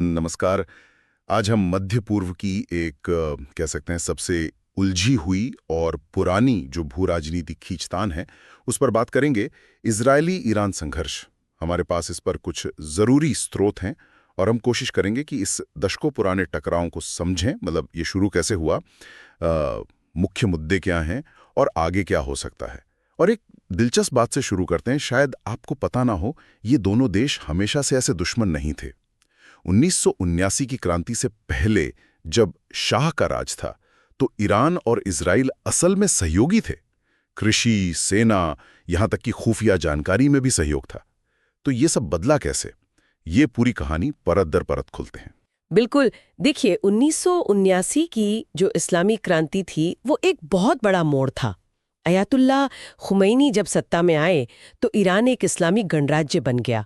नमस्कार। आज हम मध्य पूर्व की एक कह सकते हैं सबसे उलझी हुई और पुरानी जो भू राजनीति खींचतान है उस पर बात करेंगे। इजरायली ईरान संघर्ष। हमारे पास इस पर कुछ ज़रूरी स्रोत हैं और हम कोशिश करेंगे कि इस दशकों पुराने टकराव को समझें, मतलब ये शुरू कैसे हुआ, मुख्य मुद्दे क्या हैं और आगे क्या हो सकता है। और एक दिलचस्प बात से शुरू करते हैं। शायद आपको पता ना हो, ये दोनों देश हमेशा से ऐसे दुश्मन नहीं थे। 1979 की क्रांति से पहले जब शाह का राज था तो ईरान और इजराइल असल में सहयोगी थे। कृषि, सेना, यहां तक कि खुफिया जानकारी में भी सहयोग था। तो ये सब बदला कैसे? ये पूरी कहानी परत दर परत खुलते हैं। बिल्कुल। देखिए, 1979 की जो इस्लामी क्रांति थी वो एक बहुत बड़ा मोड़ था। अयातुल्ला खुमैनी जब सत्ता में आए तो ईरान एक इस्लामी गणराज्य बन गया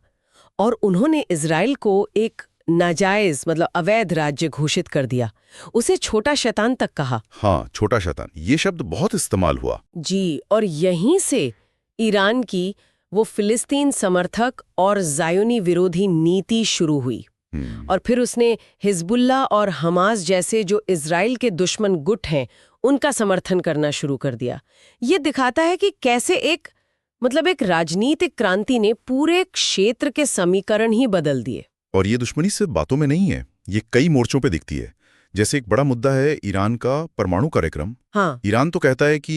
और उन्होंने इजराइल को एक नाजायज मतलब अवैध राज्य घोषित कर दिया। उसे छोटा शैतान तक कहा। हाँ, छोटा शैतान, ये शब्द बहुत इस्तेमाल हुआ। जी, और यहीं से ईरान की वो फिलिस्तीन समर्थक और जायोनी विरोधी नीति शुरू हुई। और फिर उसने हिजबुल्ला और हमास जैसे जो इजराइल के दुश्मन गुट हैं उनका समर्थन करना शुरू कर दिया। ये दिखाता है कि कैसे एक राजनीतिक क्रांति ने पूरे क्षेत्र के समीकरण ही बदल दिए। और ये दुश्मनी सिर्फ बातों में नहीं है, ये कई मोर्चों पे दिखती है। जैसे एक बड़ा मुद्दा है ईरान का परमाणु कार्यक्रम। हाँ, ईरान तो कहता है कि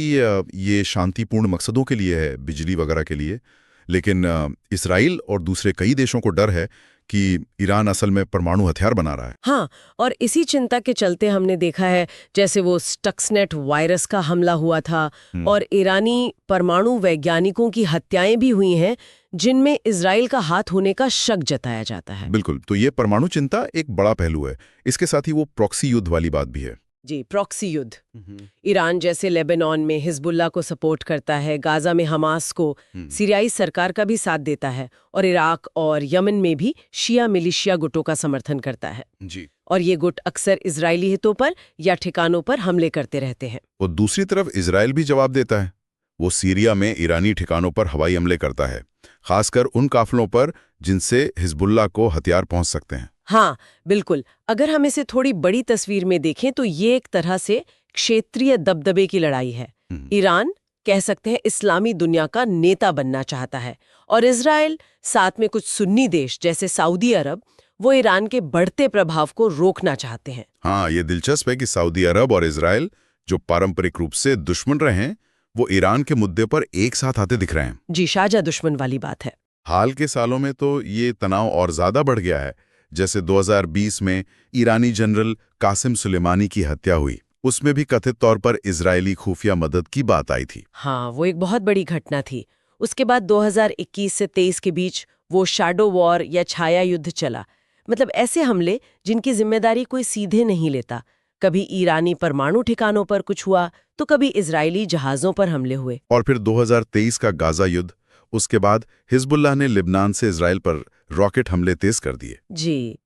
ये शांतिपूर्ण मकसदों के लिए है, बिजली वगैरह के लिए, लेकिन इसराइल और दूसरे कई देशों को डर है कि ईरान असल में परमाणु हथियार बना रहा है। हाँ, और इसी चिंता के चलते हमने देखा है जैसे वो स्टक्सनेट वायरस का हमला हुआ था और ईरानी परमाणु वैज्ञानिकों की हत्याएं भी हुई हैं जिनमें इजराइल का हाथ होने का शक जताया जाता है। बिल्कुल, तो ये परमाणु चिंता एक बड़ा पहलू है। इसके साथ ही वो प्रॉक्सी युद्ध वाली बात भी है। जी, प्रॉक्सी युद्ध। ईरान जैसे लेबनान में हिजबुल्ला को सपोर्ट करता है, गाजा में हमास को, सीरियाई सरकार का भी साथ देता है और इराक और यमन में भी शिया मिलिशिया गुटों का समर्थन करता है। जी। और ये गुट अक्सर इजरायली हितों पर या ठिकानों पर हमले करते रहते हैं। और दूसरी तरफ इजराइल भी जवाब देता है। वो सीरिया में ईरानी ठिकानों पर हवाई हमले करता है, खासकर उन काफिलों पर जिनसे हिजबुल्ला को हथियार पहुंच सकते हैं। हाँ, बिल्कुल। अगर हम इसे थोड़ी बड़ी तस्वीर में देखें तो ये एक तरह से क्षेत्रीय दबदबे की लड़ाई है। ईरान कह सकते हैं इस्लामी दुनिया का नेता बनना चाहता है और इजराइल साथ में कुछ सुन्नी देश जैसे सऊदी अरब वो ईरान के बढ़ते प्रभाव को रोकना चाहते हैं। हाँ, ये दिलचस्प है कि सऊदी अरब और इजराइल जो पारंपरिक रूप से दुश्मन रहे हैं वो ईरान के मुद्दे पर एक साथ आते दिख रहे हैं। जी, शाजा दुश्मन वाली बात है। हाल के सालों में तो ये तनाव और ज्यादा बढ़ गया है। जैसे 2020 में ईरानी जनरल कासिम सुलेमानी की हत्या हुई, उसमें भी कथित तौर पर इजरायली खुफिया मदद की बात आई थी। हाँ, वो एक बहुत बड़ी घटना थी। उसके बाद 2021 से 23 के बीच वो शैडो वॉर या छाया युद्ध चला। मतलब ऐसे हमले जिनकी जिम्मेदारी कोई सीधे नहीं लेता। कभी ईरानी परमाणु ठिकानों पर कुछ हुआ तो कभी इजरायली जहाजों पर हमले हुए। और फिर 2023 का गाजा युद्ध, उसके बाद हिजबुल्लाह ने लिबनान से इजराइल पर रॉकेट हमले तेज कर दिए। जी,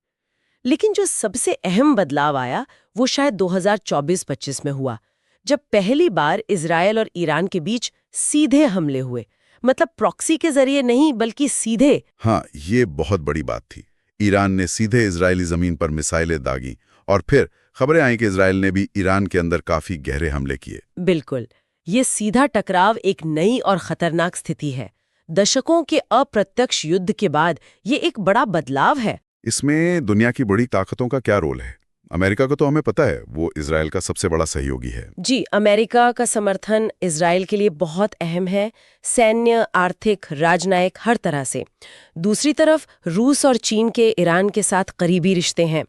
लेकिन जो सबसे अहम बदलाव आया वो शायद 2024-25 में हुआ, जब पहली बार इजरायल और ईरान के बीच सीधे हमले हुए। मतलब प्रॉक्सी के जरिए नहीं बल्कि सीधे। हाँ, ये बहुत बड़ी बात थी। ईरान ने सीधे इजरायली जमीन पर मिसाइलें दागी और फिर खबरें आई कि इजराइल ने भी ईरान के अंदर काफी गहरे हमले किए। बिल्कुल, ये सीधा टकराव एक नई और खतरनाक स्थिति है। दशकों के अप्रत्यक्ष युद्ध के बाद ये एक बड़ा बदलाव है। इसमें दुनिया की बड़ी ताकतों का क्या रोल है? अमेरिका को तो हमें पता है, वो इजराइल का सबसे बड़ा सहयोगी है। जी, अमेरिका का समर्थन इजराइल के लिए बहुत अहम है, सैन्य, आर्थिक, राजनयिक, हर तरह से। दूसरी तरफ रूस और चीन के ईरान के साथ करीबी रिश्ते हैं।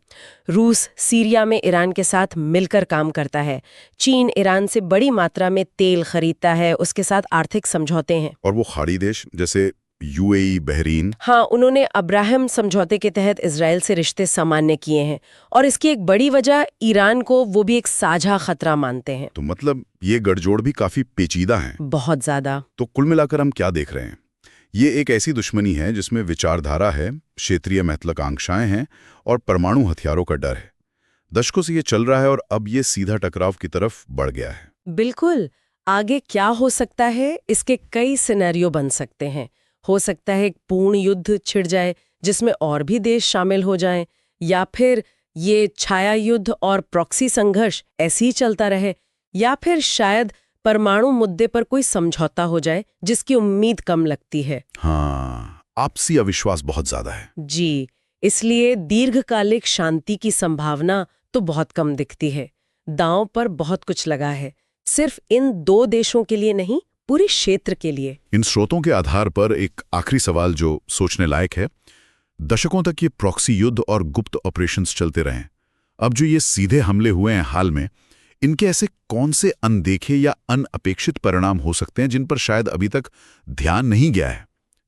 रूस सीरिया में ईरान के साथ मिलकर काम करता है। चीन ईरान से बड़ी मात्रा में तेल खरीदता है, उसके साथ आर्थिक समझौते हैं। और वो खाड़ी देश जैसे यूएई, बहरीन। हाँ, उन्होंने अब्राहम समझौते के तहत इजराइल से रिश्ते सामान्य किए हैं और इसकी एक बड़ी वजह ईरान को वो भी एक साझा खतरा मानते हैं। तो मतलब ये गठजोड़ भी काफी पेचीदा हैं। बहुत ज्यादा। तो कुल मिलाकर हम क्या देख रहे हैं? ये एक ऐसी दुश्मनी है जिसमें विचारधारा है, क्षेत्रीय महत्वाकांक्षाएं हैं और परमाणु हथियारों का डर है। दशकों से ये चल रहा है और अब ये सीधा टकराव की तरफ बढ़ गया है। बिल्कुल। आगे क्या हो सकता है, इसके कई सिनेरियो बन सकते हैं। हो सकता है एक पूर्ण युद्ध छिड़ जाए जिसमें और भी देश शामिल हो जाएं, या फिर ये छाया युद्ध और प्रॉक्सी संघर्ष ऐसे ही चलता रहे, या फिर शायद परमाणु मुद्दे पर कोई समझौता हो जाए जिसकी उम्मीद कम लगती है। हाँ, आपसी अविश्वास बहुत ज्यादा है। जी, इसलिए दीर्घकालिक शांति की संभावना तो बहुत कम दिखती है। दांव पर बहुत कुछ लगा है, सिर्फ इन 2 देशों के लिए नहीं, पूरे क्षेत्र के लिए। इन स्रोतों के आधार पर एक आखिरी सवाल जो सोचने लायक है, दशकों तक ये प्रॉक्सी युद्ध और गुप्त ऑपरेशंस चलते रहे। अब जो ये सीधे हमले हुए हैं हाल में, इनके ऐसे कौन से अनदेखे या अनअपेक्षित परिणाम हो सकते हैं जिन पर शायद अभी तक ध्यान नहीं गया है?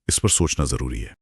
इस पर सोचना जरूरी है।